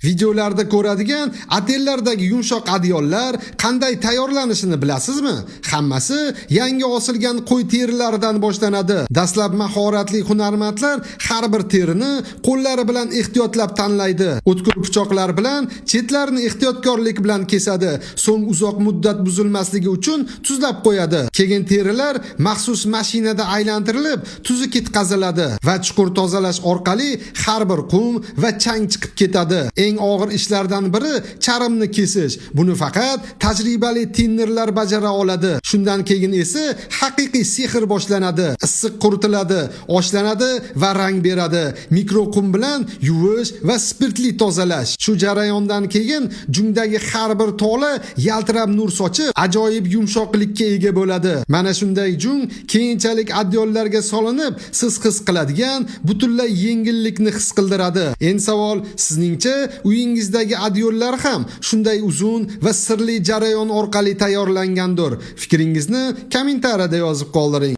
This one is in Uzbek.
Videolarda ko'radigan atellardagi yumshoq adyollar qanday tayyorlanishini bilasizmi? Hammasi yangi osilgan qo'y terilaridan boshlanadi. Dastlab mahoratli hunarmandlar har bir terini qo'llari bilan ehtiyotlab tanlaydi. O'tkir pichoqlar bilan chetlarini ehtiyotkorlik bilan kesadi. So'ng uzoq muddat buzilmasligi uchun tuzlab qo'yadi. Keyin terilar maxsus mashinada aylantirilib, tuzi ketkaziladi va chuqur tozalash orqali har bir qum va chang chiqib ketadi. Eng og'ir ishlardan biri charimni kesish. Buni faqat tajribali tinnerlar bajara oladi. Shundan keyin esa haqiqiy sehr boshlanadi. Issiq quritiladi, oshlanadi va rang beradi. Mikroqum bilan yuvish va spirtli tozalash. Shu jarayondan keyin jungdagi har bir tola yaltirab nur sochib, ajoyib yumshoqlikka ega bo'ladi. Mana shunday jung keyinchalik adyollarga solinib, siz his qiladigan butunlay yengillikni his qildiradi. Endi savol, sizningcha uyingizdagi adyollar ham shunday uzun va sirli jarayon orqali tayyorlangandir. Fikringizni kommentariyada yozib qoldiring.